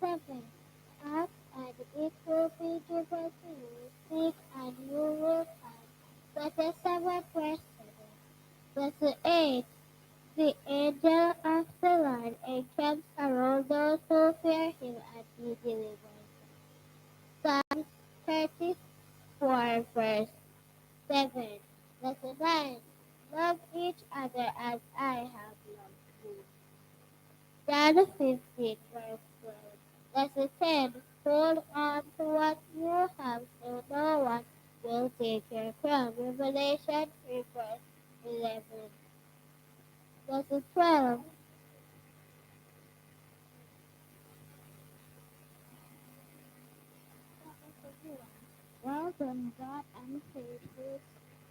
7. Ask and it will be given to you. Seek and you will find. Verse 7, verse 7. Verse 8. The angel of the Lord encamps around those who fear him and he delivers them. Psalm 34, verse 7. Verse 9. Love each other as I have loved you. John 15, verse 12. Verse 10. Hold on to what you have so no one will take your crown. Revelation 3, verse 11. Verse 12. Well done, God and faithful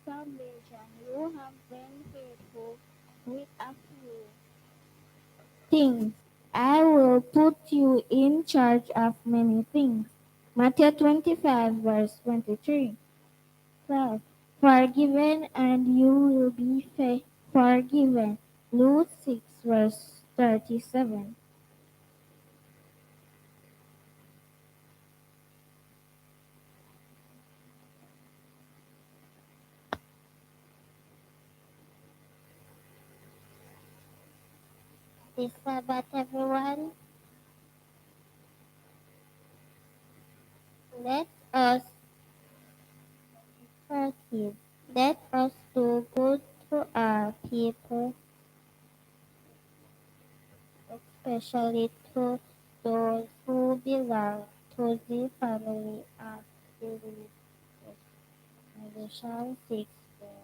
salvation. You have been faithful with a few things. I will put you in charge of many things. Matthew 25, verse 23. 12. Forgiven and you will be forgiven. Luke 6, verse 37. This Sabbath, everyone. Let us forgive. Let us do good to our people, especially to those who belong to the family of believers. Revelation 6, verse 12.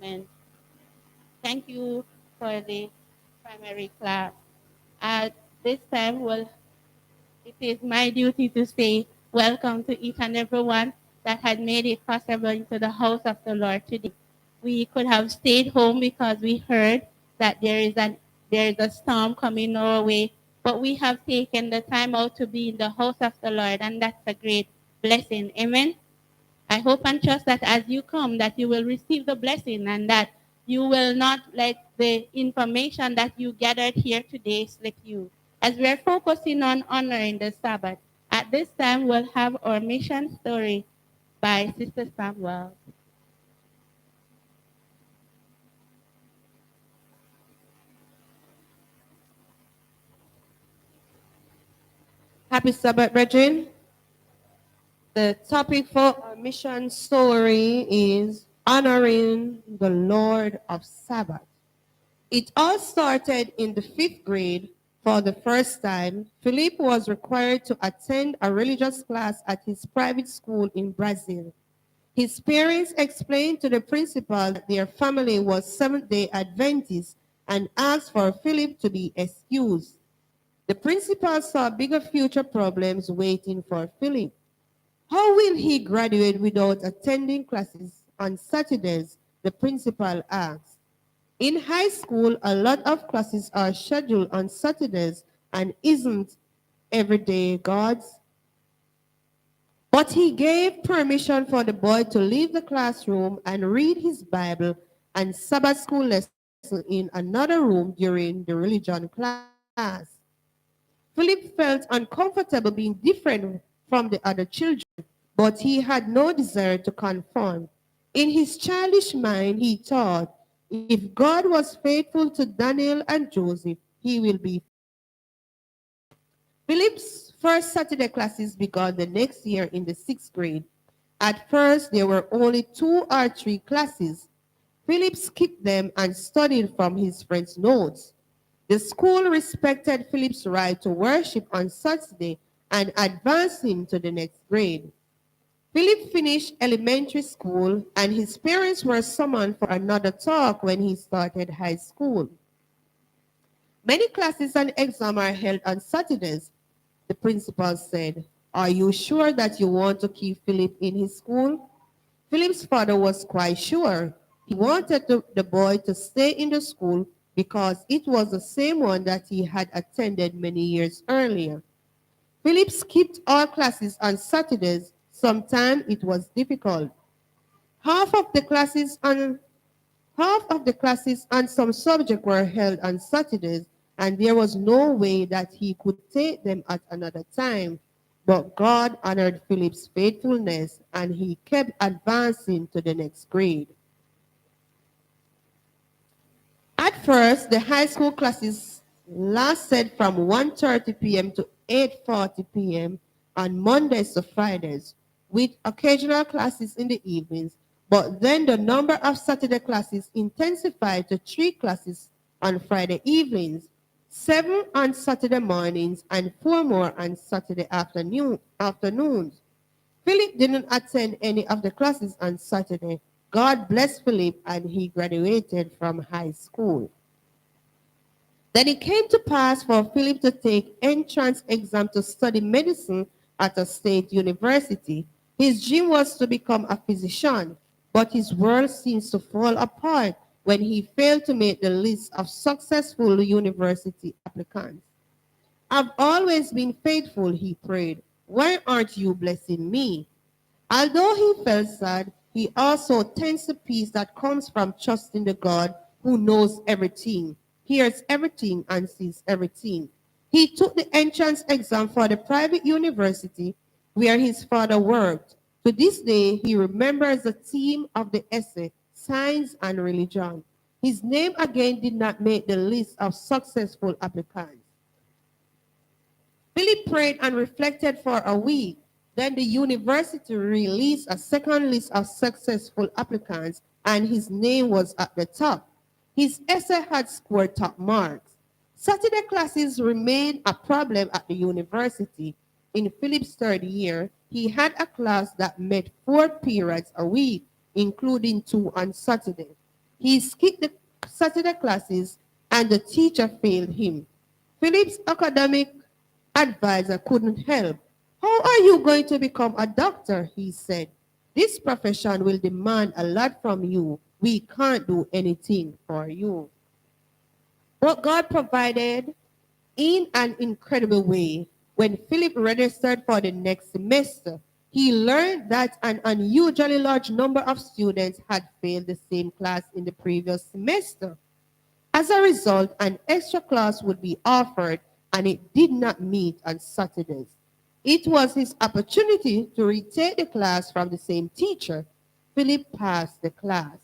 Amen. Thank you for the primary class. At this time, it is my duty to say welcome to each and everyone that had made it possible into the house of the Lord today. We could have stayed home because we heard that there is a storm coming our way, but we have taken the time out to be in the house of the Lord, and that's a great blessing. Amen. I hope and trust that as you come, that you will receive the blessing and that you will not let the information that you gathered here today slip you. As we are focusing on honoring the Sabbath, at this time we'll have our mission story by Sister Samuel. Happy Sabbath, brethren. The topic for our mission story is honoring the Lord of Sabbath. It all started in the 5th grade. For the first time, Philip was required to attend a religious class at his private school in Brazil. His parents explained to the principal that their family was Seventh-day Adventist and asked for Philip to be excused. The principal saw bigger future problems waiting for Philip. How will he graduate without attending classes on Saturdays? The principal asked. In high school, a lot of classes are scheduled on Saturdays and isn't every day God's. But he gave permission for the boy to leave the classroom and read his Bible and Sabbath school lesson in another room during the religion class. Philip felt uncomfortable being different from the other children, but he had no desire to conform. In his childish mind, he thought, if God was faithful to Daniel and Joseph, he will be. Philip's first Saturday classes began the next year in the 6th grade. At first, there were only 2 or 3 classes. Philip skipped them and studied from his friends' notes. The school respected Philip's right to worship on Saturday and advance him to the next grade. Philip finished elementary school, and his parents were summoned for another talk when he started high school. Many classes and exams are held on Saturdays, the principal said. Are you sure that you want to keep Philip in his school? Philip's father was quite sure. He wanted the boy to stay in the school because it was the same one that he had attended many years earlier. Philip skipped all classes on Saturdays. Sometimes it was difficult. Half of the classes on Half of the classes and some subjects were held on Saturdays, and there was no way that he could take them at another time. But God honored Philip's faithfulness, and he kept advancing to the next grade. At first, the high school classes lasted from 1:30 p.m. to 8:40 p.m. on Mondays to Fridays, with occasional classes in the evenings. But then the number of Saturday classes intensified to 3 classes on Friday evenings, 7 on Saturday mornings, and 4 more on Saturday afternoons. Philip didn't attend any of the classes on Saturday. God blessed Philip, and he graduated from high school. Then it came to pass for Philip to take entrance exam to study medicine at a state university. His dream was to become a physician, but his world seems to fall apart when he failed to make the list of successful university applicants. I've always been faithful, he prayed. Why aren't you blessing me? Although he felt sad, he also tensed the peace that comes from trusting the God who knows everything, hears everything, and sees everything. He took the entrance exam for the private university where his father worked. To this day, he remembers the theme of the essay, Science and Religion. His name again did not make the list of successful applicants. Philip prayed and reflected for a week. Then the university released a second list of successful applicants, and his name was at the top. His essay had scored top marks. Saturday classes remained a problem at the university. In Philip's third year, he had a class that met 4 periods a week, including 2 on Saturday. He skipped the Saturday classes, and the teacher failed him. Philip's academic advisor couldn't help. How are you going to become a doctor? He said. This profession will demand a lot from you. We can't do anything for you. But God provided in an incredible way. When Philip registered for the next semester, he learned that an unusually large number of students had failed the same class in the previous semester. As a result, an extra class would be offered, and it did not meet on Saturdays. It was his opportunity to retake the class from the same teacher. Philip passed the class.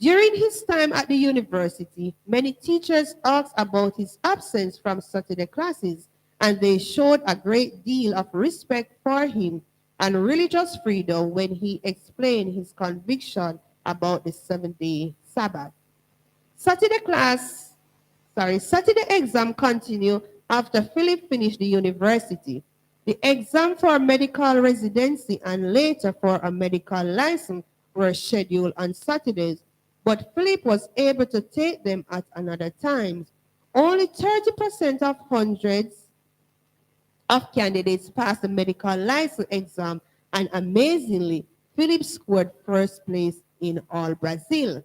During his time at the university, many teachers asked about his absence from Saturday classes, and they showed a great deal of respect for him and religious freedom when he explained his conviction about the 7-day Sabbath. Saturday class, Saturday exam continued after Philip finished the university. The exam for medical residency and later for a medical license were scheduled on Saturdays, but Philip was able to take them at another time. Only 30% of hundreds of candidates passed the medical license exam, and amazingly, Philip scored first place in all Brazil.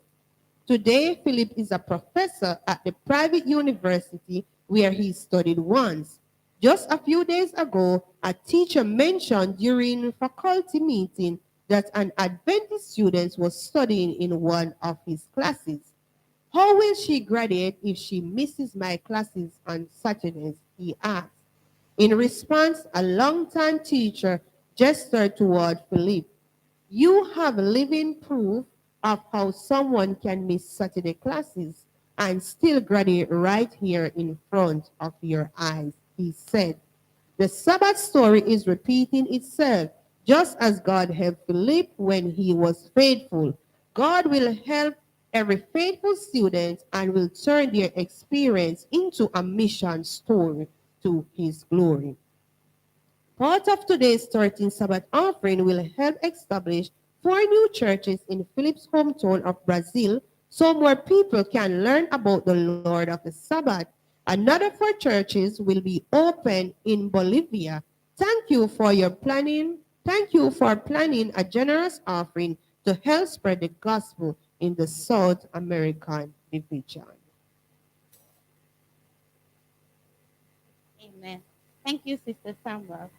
Today, Philip is a professor at the private university where he studied once. Just a few days ago, a teacher mentioned during faculty meeting that an Adventist student was studying in one of his classes. How will she graduate if she misses my classes on Saturdays? He asked. In response, a longtime teacher gestured toward Philip. You have living proof of how someone can miss Saturday classes and still graduate right here in front of your eyes, he said. The Sabbath story is repeating itself, just as God helped Philip when he was faithful. God will help every faithful student and will turn their experience into a mission story to his glory. Part of today's 13th Sabbath offering will help establish 4 new churches in Philip's hometown of Brazil so more people can learn about the Lord of the Sabbath. Another 4 churches will be open in Bolivia. Thank you for your planning. Thank you for planning a generous offering to help spread the gospel in the South American division. Amen. Thank you, Sister Samuel.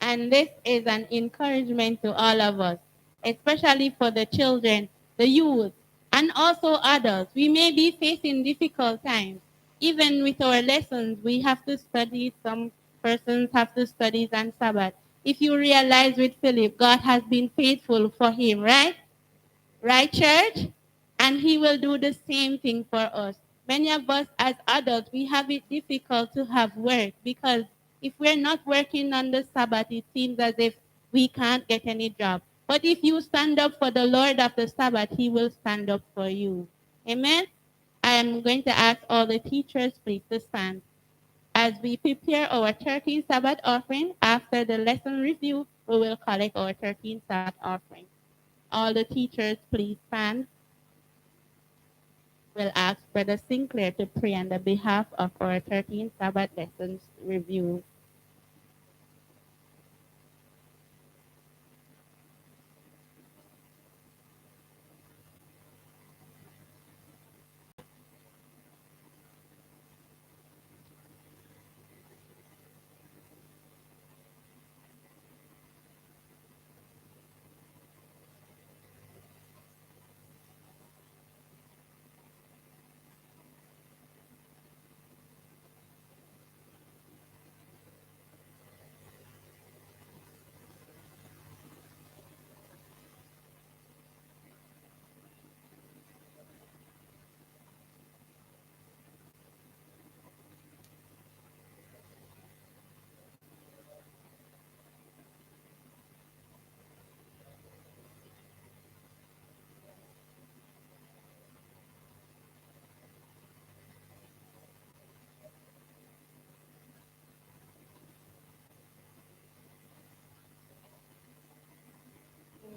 And this is an encouragement to all of us, especially for the children, the youth, and also adults. We may be facing difficult times. Even with our lessons, we have to study. Some persons have to study on Sabbath. If you realize with Philip, God has been faithful for him, right? Right, church? And he will do the same thing for us. Many of us as adults, we have it difficult to have work because if we're not working on the Sabbath, it seems as if we can't get any job. But if you stand up for the Lord of the Sabbath, he will stand up for you. Amen? I am going to ask all the teachers, please, to stand. As we prepare our 13th Sabbath offering, after the lesson review, we will collect our 13th Sabbath offering. All the teachers, please stand. We'll ask Brother Sinclair to pray on the behalf of our 13th Sabbath lessons review.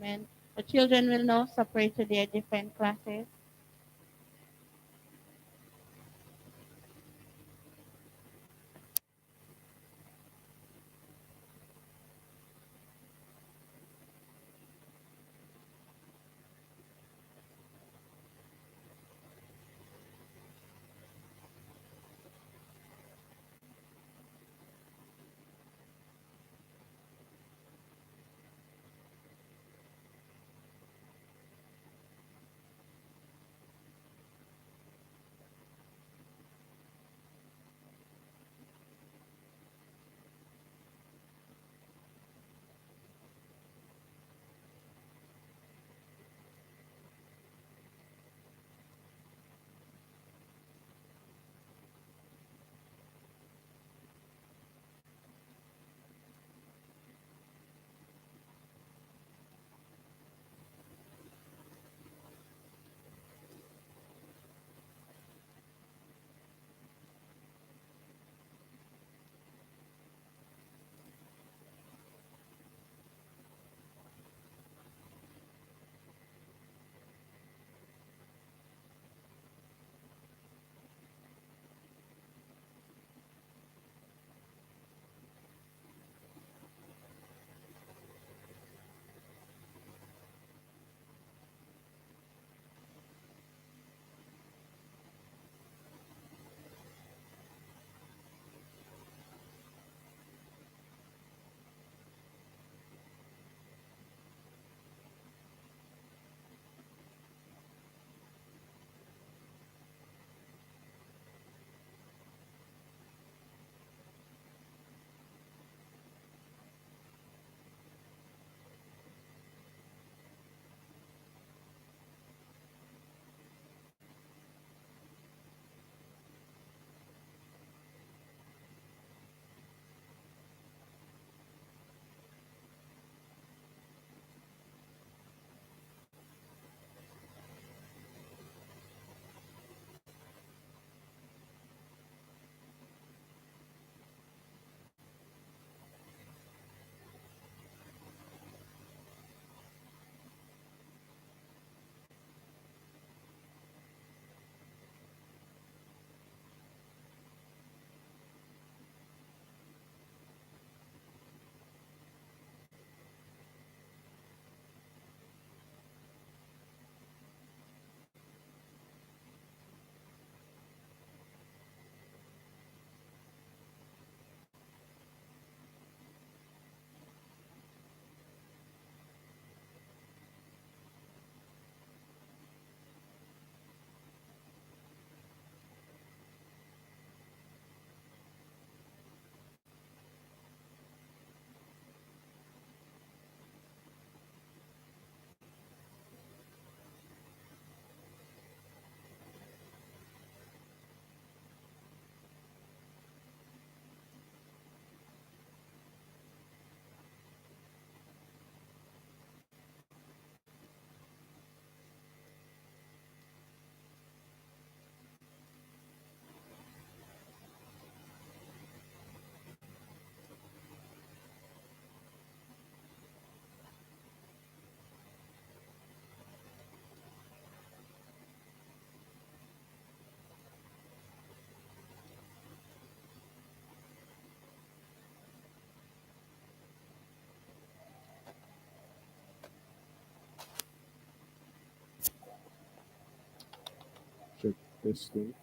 Amen. The children will now separate to their different classes. Testing.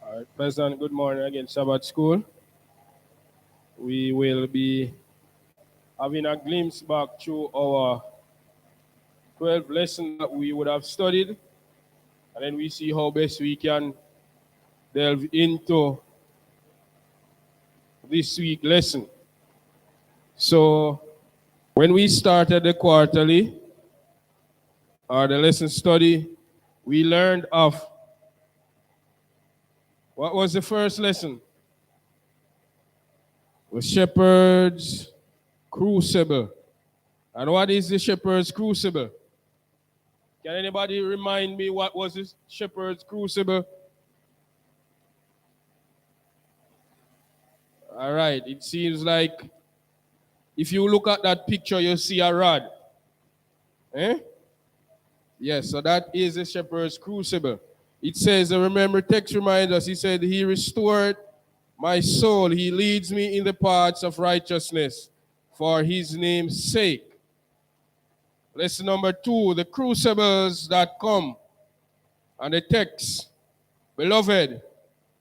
All right, pleasant good morning again, Sabbath School. We will be having a glimpse back through our 12 lessons that we would have studied, and then we see how best we can delve into this week lesson. So when we started the quarterly or the lesson study, we learned of what was the first lesson? The shepherd's crucible. And what is the shepherd's crucible? Can anybody remind me what was the shepherd's crucible? All right, it seems like if you look at that picture, you see a rod. Eh? Yes, so that is the shepherd's crucible. It says, remember, text reminds us, he said, he restored my soul. He leads me in the paths of righteousness for his name's sake. Lesson number 2, the crucibles that come. And the text, beloved,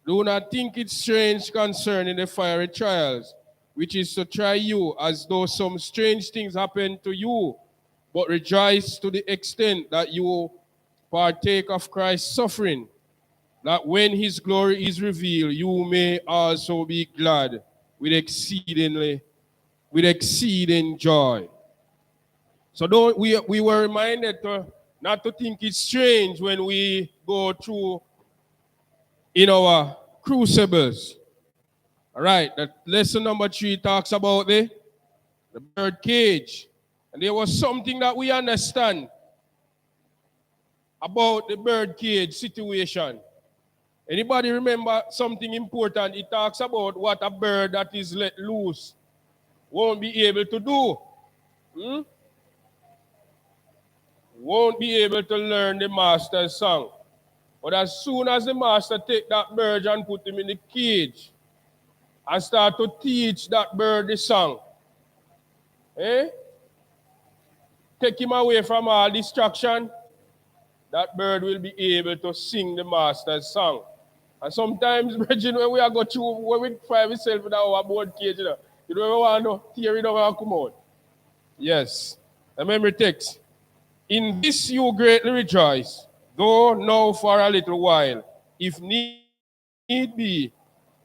do not think it strange concerning the fiery trials, which is to try you as though some strange things happen to you, but rejoice to the extent that you partake of Christ's suffering, that when his glory is revealed, you may also be glad with exceeding joy. So we were reminded not to think it's strange when we go through in our crucibles. All right, that lesson number 3 talks about the bird cage. And there was something that we understand about the bird cage situation. Anybody remember something important? It talks about what a bird that is let loose won't be able to do. Won't be able to learn the master's song. But as soon as the master take that bird and put him in the cage and start to teach that bird the song, take him away from all distraction, that bird will be able to sing the master's song. And sometimes, Bridget, when we are go through, when we find ourselves in our board cage, You don't want to tear it down and come out. Yes. Remember text. In this you greatly rejoice, though now for a little while, if need be,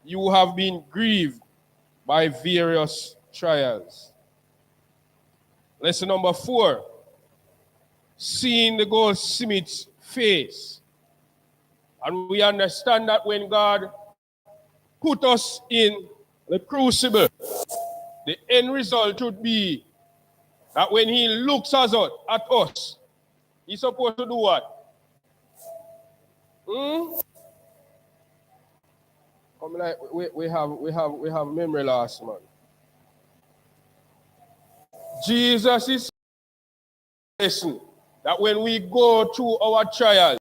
you have been grieved by various trials. Lesson number 4. Seeing the goldsmith's face. And we understand that when God put us in the crucible, the end result should be that when he looks at us, he's supposed to do what? Come like we have memory loss, man. Jesus is lesson that when we go through our trials,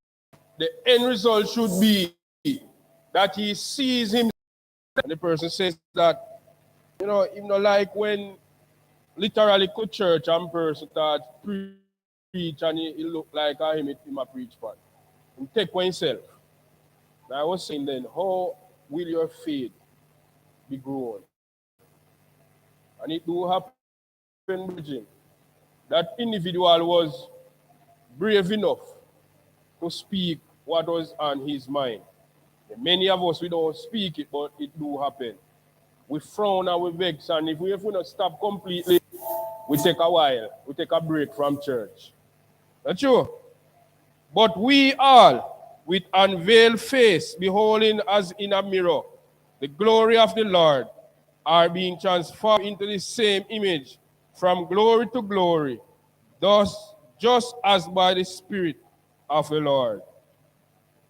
the end result should be that he sees him. And the person says that, even like when literally go church and person start preach and he look like him a preach part. He take for himself. Now I was saying then, how will your faith be grown? And it do happen, Bridging. That individual was brave enough to speak what was on his mind. And many of us, we don't speak it, but it do happen. We frown and we vex, and if we not stop completely, we take a while. We take a break from church. That's true. But we all, with unveiled face, beholding as in a mirror, the glory of the Lord, are being transformed into the same image from glory to glory, thus just as by the Spirit of the Lord.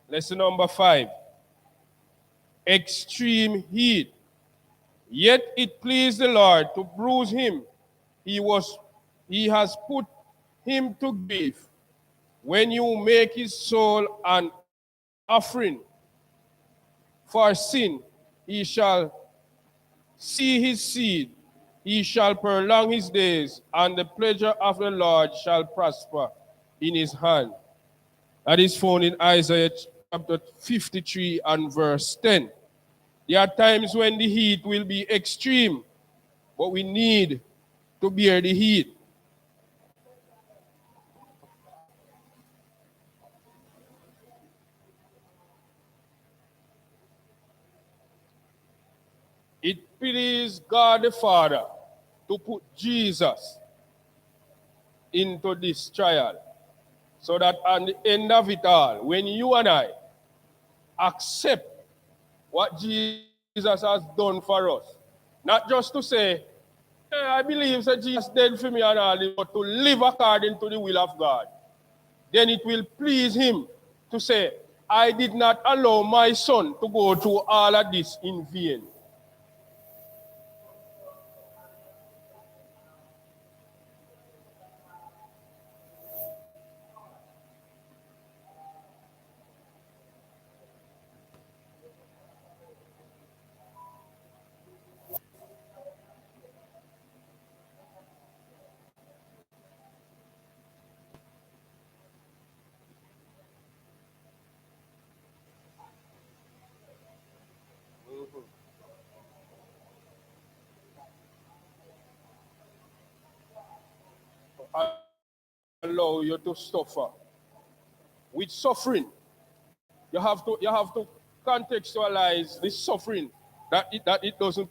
Lesson number 5. Extreme heat. Yet it pleased the Lord to bruise him. He has put him to grief. When you make his soul an offering for sin, he shall see his seed. He shall prolong his days, and the pleasure of the Lord shall prosper in his hand. That is found in Isaiah chapter 53 and verse 10. There are times when the heat will be extreme, but we need to bear the heat. It pleased God the Father to put Jesus into this trial, so that at the end of it all, when you and I accept what Jesus has done for us, not just to say, hey, I believe that Jesus died for me and all, but to live according to the will of God, then it will please him to say, I did not allow my son to go through all of this in vain. Allow you to suffer with suffering. You have to contextualize the suffering that it doesn't